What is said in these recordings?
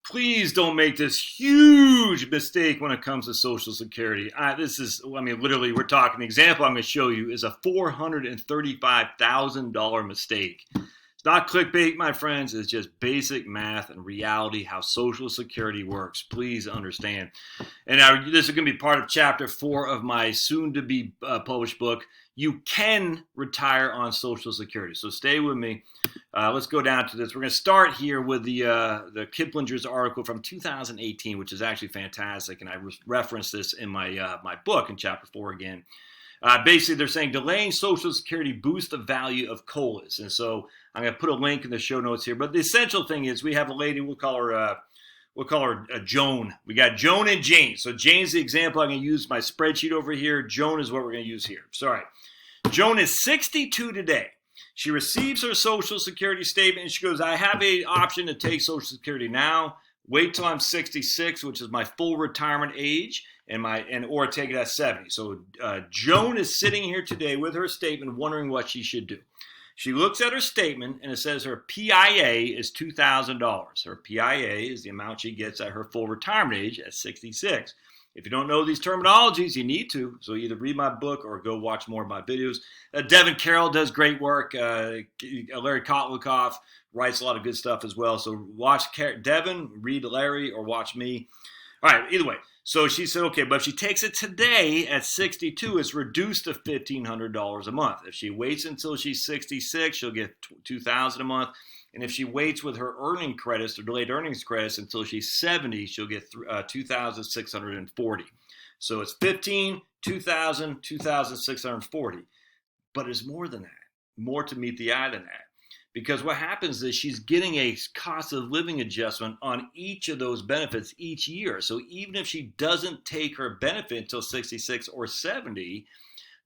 Please don't make this huge mistake when it comes to Social Security. Literally, we're talking, the example I'm going to show you is a $435,000 mistake. It's not clickbait, my friends. It's just basic math and reality, how Social Security works. Please understand. And now this is going to be part of Chapter 4 of my soon-to-be published book, You Can Retire on Social Security. So stay with me. Let's go down to this. We're going to start here with the Kiplinger's article from 2018, which is actually fantastic, and I referenced this in my my book in Chapter 4 again. Basically, they're saying delaying Social Security boosts the value of COLAs. And so I'm going to put a link in the show notes here. But the essential thing is we have a lady, we'll call her Joan. We got Joan and Jane. So Jane's the example I'm going to use my spreadsheet over here. Joan is what we're going to use here. Sorry. Joan is 62 today. She receives her Social Security statement and she goes, I have an option to take Social Security now, wait till I'm 66, which is my full retirement age, or take it at 70. So Joan is sitting here today with her statement wondering what she should do. She looks at her statement and it says her PIA is $2,000. Her PIA is the amount she gets at her full retirement age at 66. If you don't know these terminologies, you need to. So either read my book or go watch more of my videos. Devin Carroll does great work. Larry Kotlikoff writes a lot of good stuff as well. So watch Devin, read Larry, or watch me. All right, either way. So she said, okay, but if she takes it today at 62, it's reduced to $1,500 a month. If she waits until she's 66, she'll get $2,000 a month. And if she waits with her earning credits or delayed earnings credits until she's 70, she'll get $2,640. So it's 15, 2,000, 2,640. But it's more than that, more to meet the eye than that. Because what happens is she's getting a cost of living adjustment on each of those benefits each year. So even if she doesn't take her benefit until 66 or 70,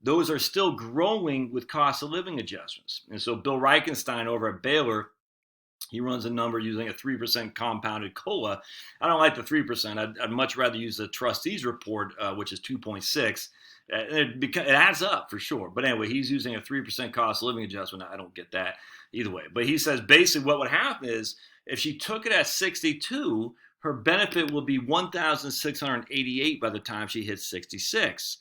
those are still growing with cost of living adjustments. And so Bill Reichenstein over at Baylor, he runs a number using a 3% compounded COLA. I don't like the 3%. I'd much rather use the trustees report, which is 2.6. It adds up for sure. But anyway, he's using a 3% cost of living adjustment. I don't get that either way. But he says basically what would happen is if she took it at 62, her benefit will be $1,688 by the time she hits 66.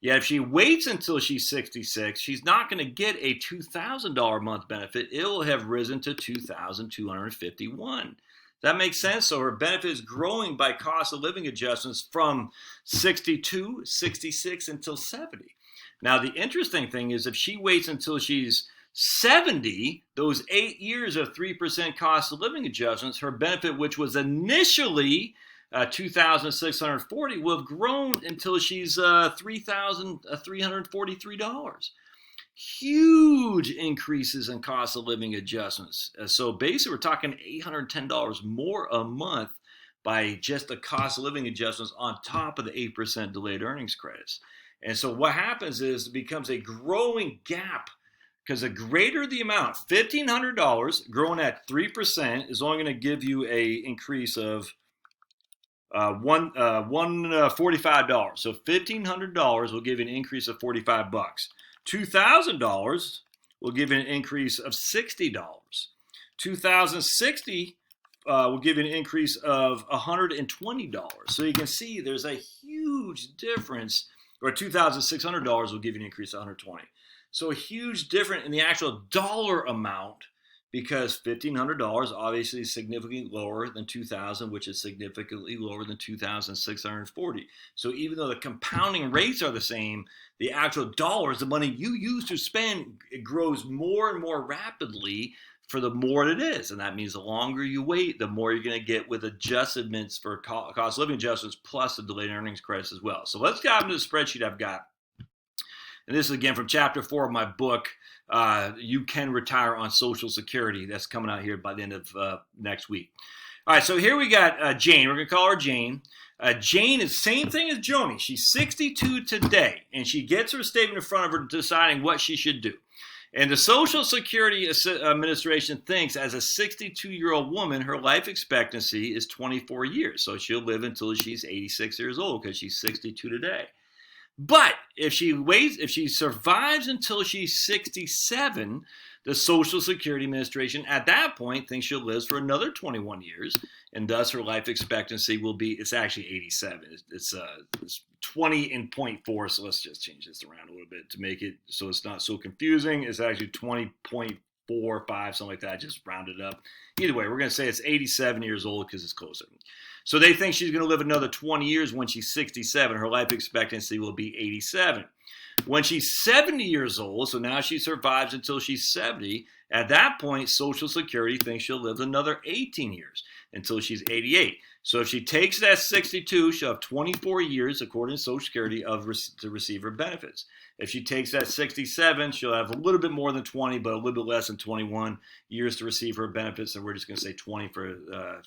Yet if she waits until she's 66, she's not going to get a $2,000 a month benefit. It will have risen to $2,251. That makes sense? So her benefit is growing by cost of living adjustments from 62, 66 until 70. Now, the interesting thing is if she waits until she's 70, those 8 years of 3% cost of living adjustments, her benefit, which was initially $2,640, will have grown until she's $3,343. Huge increases in cost of living adjustments. So basically, we're talking $810 more a month by just the cost of living adjustments on top of the 8% delayed earnings credits. And so what happens is it becomes a growing gap because the greater the amount, $1,500 growing at 3% is only going to give you an increase of $145. So $1,500 will give you an increase of $45. $2,000 will give you an increase of $60. $2,060 will give you an increase of $120. So you can see there's a huge difference, or $2,600 will give you an increase of $120. So a huge difference in the actual dollar amount, because $1,500 obviously is significantly lower than $2,000, which is significantly lower than $2,640. So even though the compounding rates are the same, the actual dollars, the money you use to spend, it grows more and more rapidly for the more it is. And that means the longer you wait, the more you're going to get with adjustments for cost of living adjustments plus the delayed earnings credits as well. So let's get into the spreadsheet I've got. And this is again from Chapter 4 of my book, You Can Retire on Social Security. That's coming out here by the end of next week. All right, so here we got Jane. We're going to call her Jane. Jane is the same thing as Joni. She's 62 today, and she gets her statement in front of her deciding what she should do. And the Social Security Administration thinks as a 62-year-old woman, her life expectancy is 24 years. So she'll live until she's 86 years old because she's 62 today. But if she survives until she's 67, the Social Security Administration at that point thinks she'll live for another 21 years. and thus her life expectancy will be, it's actually 87. It's 20 and 0.4, so let's just change this around a little bit to make it so it's not so confusing. It's actually 20.45, something like that, just round it up. Either way, we're going to say it's 87 years old because it's closer. So they think she's going to live another 20 years when she's 67. Her life expectancy will be 87. When she's 70 years old, so now she survives until she's 70, at that point, Social Security thinks she'll live another 18 years until she's 88. So if she takes that 62, she'll have 24 years, according to Social Security, to receive her benefits. If she takes that 67, she'll have a little bit more than 20, but a little bit less than 21 years to receive her benefits. And we're just going to say 20 for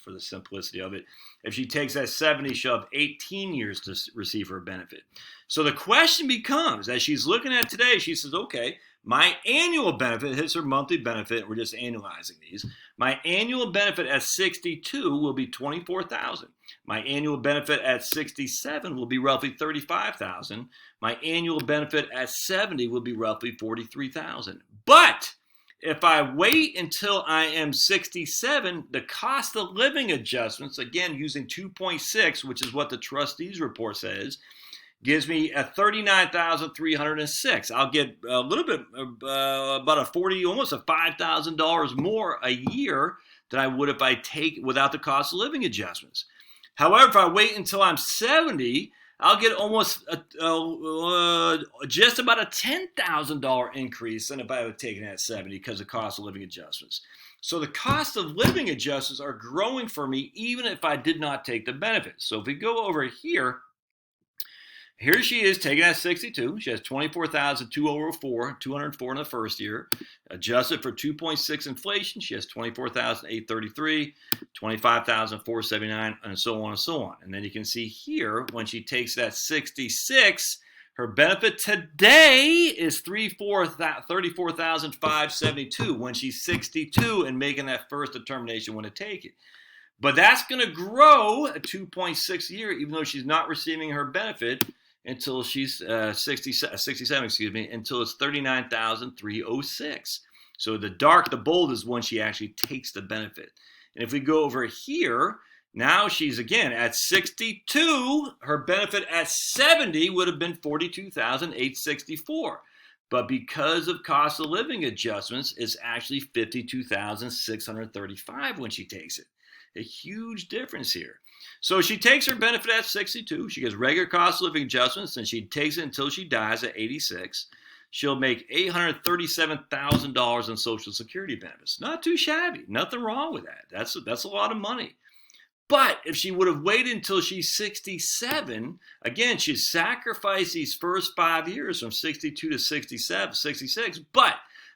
the simplicity of it. If she takes that 70, she'll have 18 years to receive her benefit. So the question becomes, as she's looking at today, she says, okay, my annual benefit hits her monthly benefit. We're just annualizing these. My annual benefit at 62 will be $24,000. My annual benefit at 67 will be roughly $35,000. My annual benefit at 70 will be roughly $43,000. But if I wait until I am 67, the cost of living adjustments, again using 2.6, which is what the trustees report says, gives me a $39,306. I'll get a little bit, about a 40, almost a $5,000 more a year than I would if I take without the cost of living adjustments. However, if I wait until I'm 70, I'll get almost just about a $10,000 increase than if I had taken it at 70 because of cost of living adjustments. So the cost of living adjustments are growing for me even if I did not take the benefits. So if we go over here, here she is taking at 62. She has $24,204 in the first year. Adjusted for 2.6 inflation, she has $24,833, $25,479, and so on and so on. And then you can see here, when she takes that 66, her benefit today is $34,572 when she's 62 and making that first determination when to take it. But that's going to grow at 2.6 a year, even though she's not receiving her benefit until she's 67, until it's $39,306. So the bold is when she actually takes the benefit. And if we go over here, now she's again at 62. Her benefit at 70 would have been $42,864. But because of cost of living adjustments, it's actually $52,635 when she takes it. A huge difference here. So she takes her benefit at 62. She gets regular cost of living adjustments, and she takes it until she dies at 86. She'll make $837,000 in Social Security benefits. Not too shabby. Nothing wrong with that. That's a lot of money. But if she would have waited until she's 67, again, she'd sacrifice these first 5 years from 62 to 66. But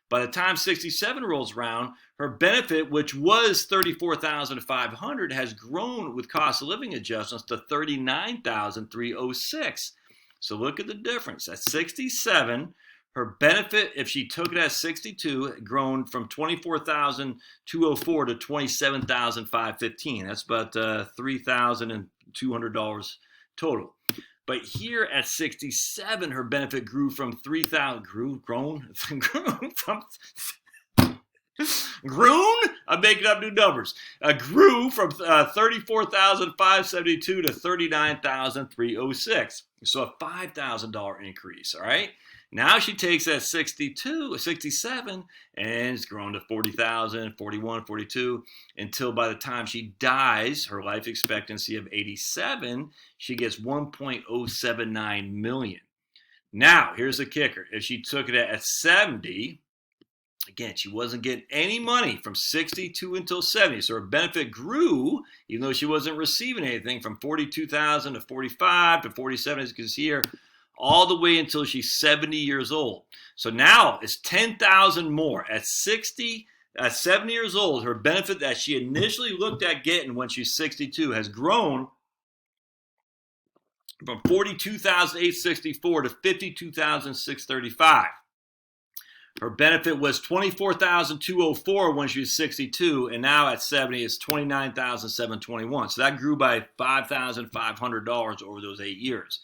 by the time 67 rolls around, her benefit, which was $34,500, has grown with cost of living adjustments to $39,306. So look at the difference. At 67, her benefit, if she took it at 62, had grown from $24,204 to $27,515. That's about $3,200 total. But here at 67, her benefit grew from I'm making up new numbers. Grew from $34,572 to $39,306. So a $5,000 increase, all right? Now she takes that 67, and it's grown to $40,000, $41,000, $42,000, until by the time she dies, her life expectancy of 87, she gets $1.079 million. Now, here's the kicker. If she took it at 70, again, she wasn't getting any money from 62 until 70. So her benefit grew, even though she wasn't receiving anything, from $42,000 to $45,000 to $47,000, as you can see here, all the way until she's 70 years old. So now it's $10,000 more. At 70 years old, her benefit that she initially looked at getting when she's 62 has grown from $42,864 to $52,635. Her benefit was $24,204 when she was 62, and now at 70, it's $29,721. So that grew by $5,500 over those 8 years.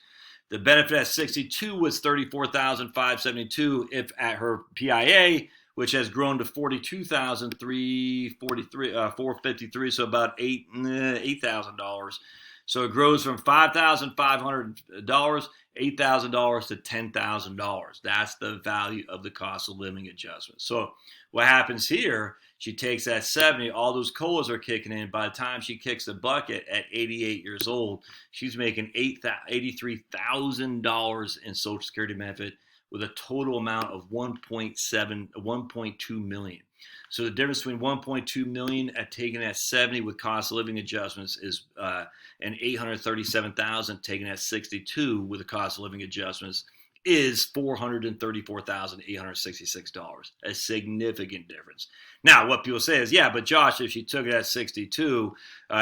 The benefit at 62 was $34,572 if at her PIA which has grown to 42,343, 453, so about $8,000. So it grows from $5,500, $8,000 to $10,000. That's the value of the cost of living adjustment. So what happens here? She takes that 70, all those COLAs are kicking in. By the time she kicks the bucket at 88 years old, she's making $83,000 in Social Security benefit with a total amount of 1.2 million. So the difference between 1.2 million at taking at 70 with cost of living adjustments is and 837,000 taken at 62 with the cost of living adjustments is $434,866. A significant difference. Now, what people say is, yeah, but Josh, if she took it at 62,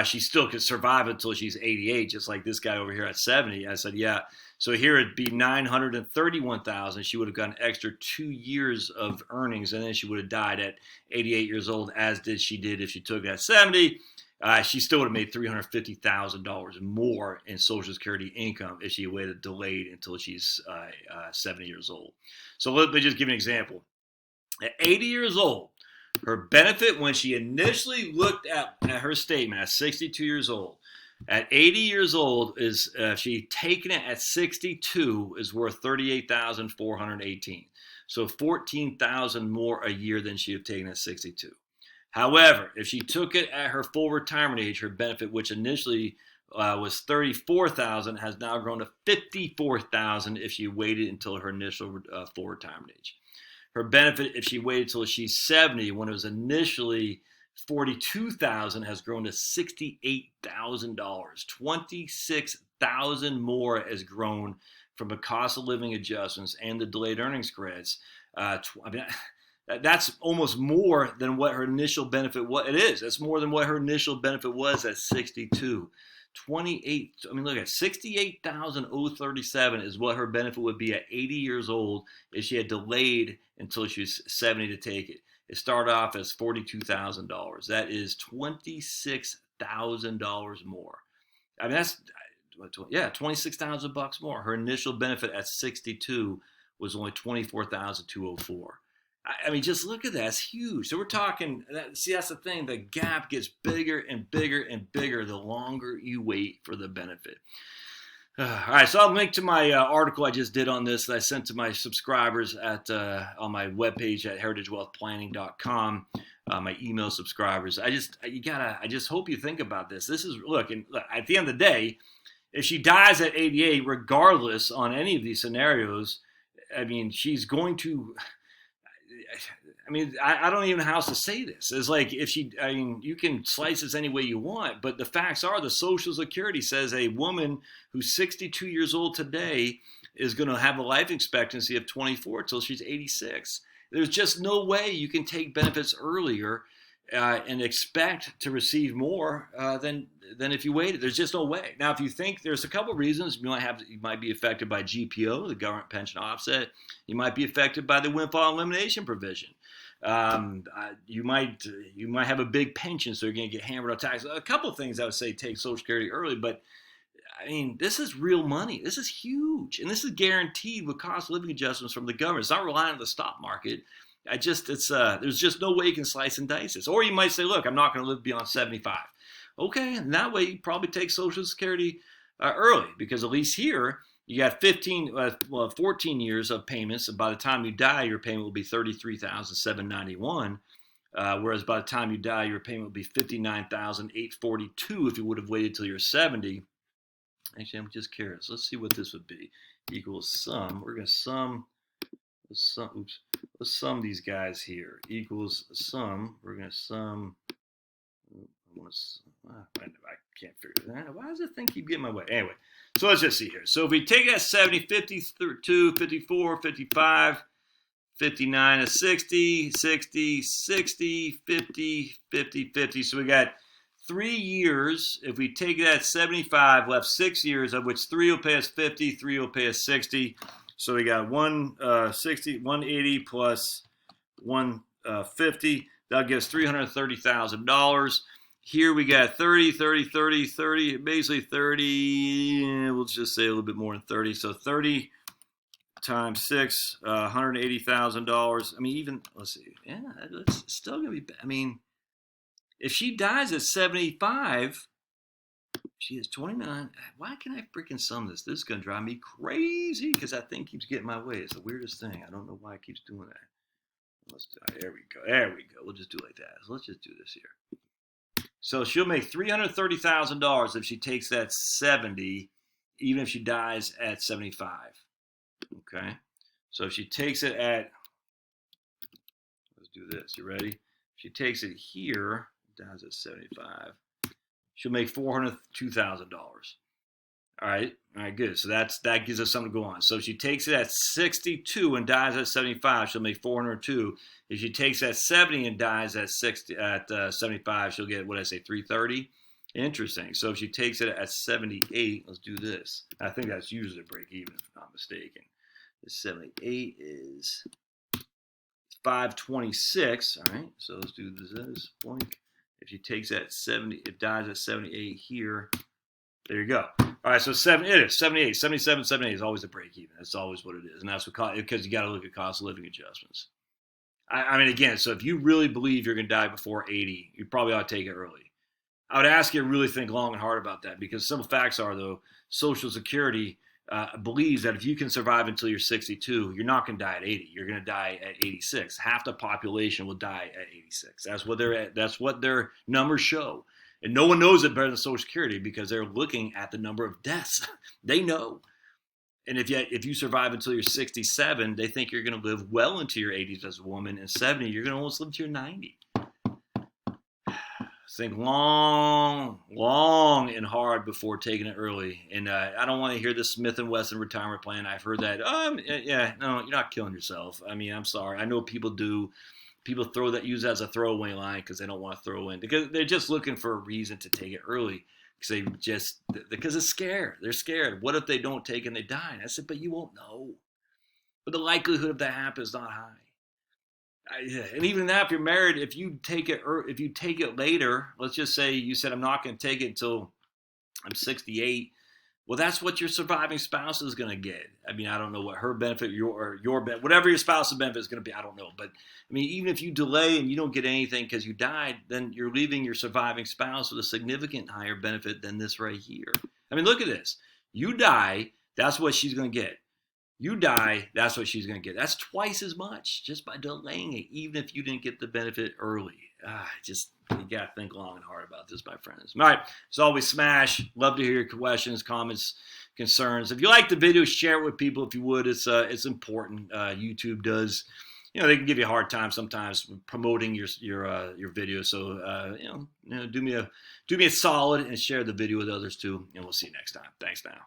she still could survive until she's 88, just like this guy over here at 70. I said, yeah. So here it'd be 931,000. She would have got an extra 2 years of earnings, and then she would have died at 88 years old, as did she did if she took it at 70. She still would have made $350,000 more in Social Security income if she waited delayed until she's 70 years old. So let me just give you an example. At 80 years old, her benefit when she initially looked at her statement at 62 years old, at 80 years old is she taken it at 62 is worth $38,418. So $14,000 more a year than she would have taken at 62. However, if she took it at her full retirement age, her benefit, which initially was $34,000, has now grown to $54,000 if she waited until her initial full retirement age. Her benefit, if she waited until she's 70, when it was initially $42,000, has grown to $68,000. $26,000 more has grown from the cost of living adjustments and the delayed earnings credits. That's almost more than what her initial benefit was. It is. That's more than what her initial benefit was at 62. 28. I mean, look at 68,037 is what her benefit would be at 80 years old if she had delayed until she was 70 to take it. It started off as $42,000. That is $26,000 more. I mean, that's $26,000 more. Her initial benefit at 62 was only $24,204. I mean, just look at that. It's huge. So we're talking, that's the thing. The gap gets bigger and bigger and bigger the longer you wait for the benefit. All right, so I'll link to my article I just did on this that I sent to my subscribers on my webpage at heritagewealthplanning.com. My email subscribers. I just hope you think about this. This is, look, at the end of the day, if she dies at 88, regardless on any of these scenarios, I mean, she's going to... I mean, I don't even know how else to say this. It's like you can slice this any way you want, but the facts are the Social Security says a woman who's 62 years old today is going to have a life expectancy of 24 till she's 86. There's just no way you can take benefits earlier and expect to receive more than if you waited. There's just no way. Now, if you think there's a couple reasons, you might be affected by GPO, the government pension offset. You might be affected by the windfall elimination provision. You might have a big pension, so you're going to get hammered on taxes. A couple of things I would say take Social Security early, but I mean, this is real money. This is huge, and this is guaranteed with cost of living adjustments from the government. It's not relying on the stock market. There's just no way you can slice and dice this. Or you might say, look, I'm not going to live beyond 75. Okay, and that way you probably take Social Security early, because at least here you got 14 years of payments, and by the time you die, your payment will be $33,791. Whereas by the time you die, your payment will be $59,842 if you would have waited till you're 70. Actually, I'm just curious. Let's see what this would be. Equals sum. We're going to sum. Let's sum these guys here. Equals sum. We're going to sum. I can't figure that out. Why does the thing keep getting my way? Anyway, so let's just see here. So if we take that 70, 52, 54, 55, 59, 60, 60, 60, 50, 50, 50. So we got 3 years. If we take it at 75, left 6 years, of which 3 will pay us 50, 3 will pay us 60. So we got 180 plus 150. That'll give us $330,000. Here we got 30, basically 30, we'll just say a little bit more than 30. So 30 times 6, $180,000. I mean, even, let's see. Yeah, it's still going to be, I mean, if she dies at 75, she is 29. Why can't I freaking sum this? This is going to drive me crazy because that thing keeps getting my way. It's the weirdest thing. I don't know why it keeps doing that. There we go. There we go. We'll just do it like that. So let's just do this here. So she'll make $330,000 if she takes that 70, even if she dies at 75. Okay. So if she takes it at, let's do this. You ready? If she takes it here, dies at 75, she'll make $402,000. All right, good. So that gives us something to go on. So if she takes it at 62 and dies at 75, she'll make 402. If she takes at 70 and dies at 75, she'll get, what did I say, 330. Interesting. So if she takes it at 78, let's do this. I think that's usually a break even, if I'm not mistaken. The 78 is 526. All right. So let's do this. Boink. If she takes at 70, it dies at 78 here. There you go. All right, so it is 78, 77, 78 is always a break even. That's always what it is, and that's what because you got to look at cost of living adjustments. I mean, again, so if you really believe you're going to die before 80, you probably ought to take it early. I would ask you to really think long and hard about that because some facts are, though, Social Security believes that if you can survive until you're 62, you're not going to die at 80. You're going to die at 86. Half the population will die at 86. That's what their numbers show. And no one knows it better than Social Security because they're looking at the number of deaths. They know. And if you survive until you're 67, they think you're going to live well into your 80s as a woman. And 70, you're going to almost live to your 90. Think long and hard before taking it early. And I don't want to hear the Smith & Wesson retirement plan. I've heard that. No, you're not killing yourself. I mean, I'm sorry. I know people do. People use that as a throwaway line because they don't want to throw in because they're just looking for a reason to take it early because it's scared. They're scared. What if they don't take and they die? And I said, but you won't know. But the likelihood of that happening is not high. And even that, if you're married, if you take it later, let's just say you said I'm not going to take it until I'm 68. Well, that's what your surviving spouse is going to get. I mean, I don't know what her benefit, your benefit, whatever your spouse's benefit is going to be. I don't know. But, I mean, even if you delay and you don't get anything because you died, then you're leaving your surviving spouse with a significant higher benefit than this right here. I mean, look at this. You die, that's what she's going to get. You die, that's what she's going to get. That's twice as much just by delaying it, even if you didn't get the benefit early. You got to think long and hard about this, my friends. All right, as always, smash. Love to hear your questions, comments, concerns. If you like the video, share it with people if you would. It's important. YouTube does, they can give you a hard time sometimes promoting your video. So do me a solid and share the video with others too. And we'll see you next time. Thanks now.